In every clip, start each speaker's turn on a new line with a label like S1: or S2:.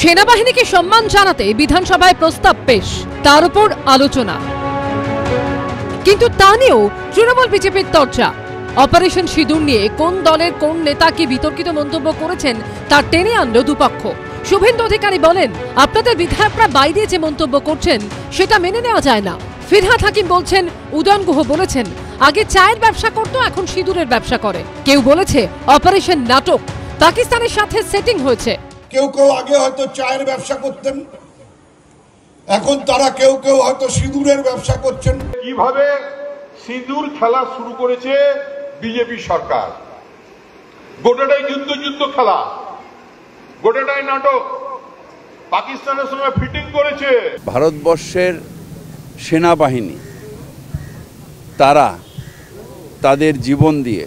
S1: সেনাবাহিনীকে সম্মান জানাতে বিধানসভায় প্রস্তাব পেশ, তার উপর আলোচনা। কিন্তু তা নিয়েও তৃণমূল বিজেপির চর্চা। অপারেশন সিঁদুর নিয়ে কোন দলের কোন নেতা কি বিতর্কিত মন্তব্য করেছেন তা টেনে আনল দুপক্ষ। শুভেন্দু অধিকারী বলেন, আপনাদের বিধায়করা বাইরে যে মন্তব্য করছেন সেটা মেনে নেওয়া যায় না। ফিরহাদ হাকিম বলছেন, উদয়ন গুহ বলেছেন আগে চায়ের ব্যবসা করতো, এখন সিঁদুরের ব্যবসা করে। কেউ বলেছে অপারেশন নাটক, পাকিস্তানের সাথে সেটিং হয়েছে।
S2: কেউ কেউ আগে হয়তো চায়ের ব্যবসা করতেন, এখন তারা কেউ কেউ হয়তো সিঁদুরের ব্যবসা করছেন।
S3: কিভাবে সিঁদুর খেলা শুরু করেছে বিজেপি সরকার, গোটাটাই যুদ্ধ খেলা, গোটাটাই নাটক, পাকিস্তানের সঙ্গে ফিটিং করেছে।
S4: ভারতবর্ষের সেনাবাহিনী তারা তাদের জীবন দিয়ে,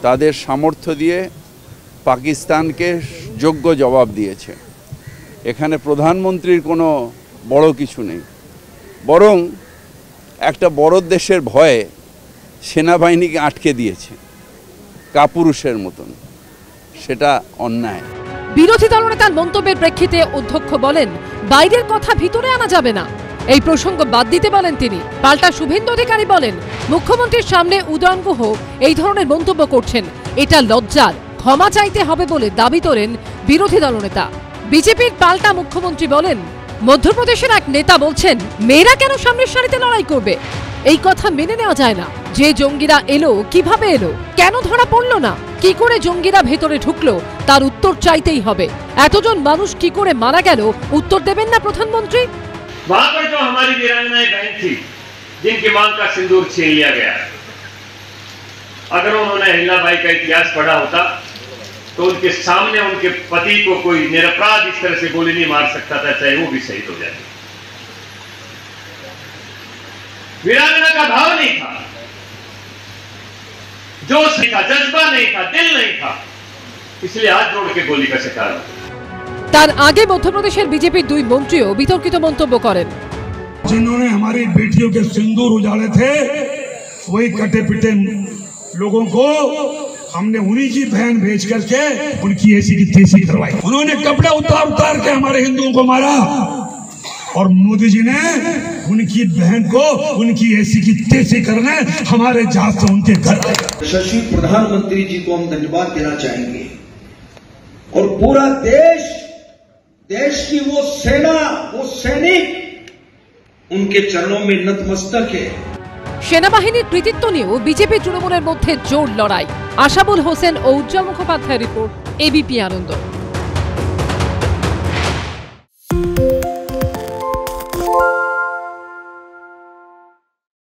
S4: তাদের সামর্থ্য দিয়ে পাকিস্তানকে যোগ্য জবাব দিয়েছে। এখানে প্রধানমন্ত্রীর কোনো বড় কিছু নেই, বরং একটা বড় দেশের ভয়ে সেনাবাহিনীকে আটকে দিয়েছে কাপুরুষের মতন। সেটা অন্যায়।
S1: বিরোধী দলনেতার মন্তব্যের প্রেক্ষিতে অধ্যক্ষ বলেন, বাইরের কথা ভিতরে আনা যাবে না, এই প্রসঙ্গ বাদ দিতে বলেন তিনি। পাল্টা শুভেন্দু অধিকারী বলেন, মুখ্যমন্ত্রীর সামনে উদয়ন গুহ এই ধরনের মন্তব্য করছেন, এটা লজ্জার, ক্ষমা চাইতে হবে বলে দাবি করেন বিরোধী দলনেতা। বিজেপির পাল্টা মুখ্যমন্ত্রী বলেন, মধ্যপ্রদেশের এক নেতা বলছেন মেয়েরা কেন সামনের সারিতে লড়াই করবে, এই কথা মেনে নেওয়া যায় না। যে জঙ্গিরা এলো, কিভাবে এলো, কেন ধরা পড়লো না, কি করে জঙ্গিরা ভেতরে ঢুকলো, তার উত্তর চাইতেই হবে। এতজন মানুষ কি করে মারা গেল, উত্তর দেবেন না প্রধানমন্ত্রী?
S5: वहां पर जो हमारी वीरांगनाएं बहन थी जिनकी मांग का सिंदूर छीन लिया गया, अगर उन्होंने अहिल्याबाई का इतिहास पढ़ा होता तो उनके सामने उनके पति को कोई निरपराध इस तरह से गोली नहीं मार सकता था, चाहे वो भी शहीद हो जाती। वीरांगना का भाव नहीं था, जोश नहीं था, जज्बा नहीं था, दिल नहीं था, इसलिए हाथ जोड़ के गोली का शिकार हुआ।
S1: তার আগে মধ্যপ্রদেশের বিজেপির দুই মন্ত্রীও বিতর্কিত মন্তব্য করেন।
S2: जिन्होंने हमारी बेटियों के सिंदूर उजाड़े थे, वही कटे पिटे लोगों को हमने उन्हीं की बहन भेज करके उनकी ऐसी की तैसी करवाई। उन्होंने कपड़े उतार के हमारे हिंदुओं को मारा, और मोदी जी ने उनकी बहन को उनकी ऐसी की तैसी करने हमारे जहाज से उनके घर आए।
S6: यशस्वी प्रधानमंत्री जी को हम धन्यवाद देना चाहेंगे, और पूरा देश की वो सेना, वो सैनिक उनके चरणों में नतमस्तक है।
S1: সেনাবাহিনীর কৃতিত্ব নিয়েও বিজেপি তৃণমূলের মধ্যে জোর লড়াই। আশাবুল হোসেন ও উজ্জ্বল মুখোপাধ্যায়ের রিপোর্ট, এবিপি আনন্দ।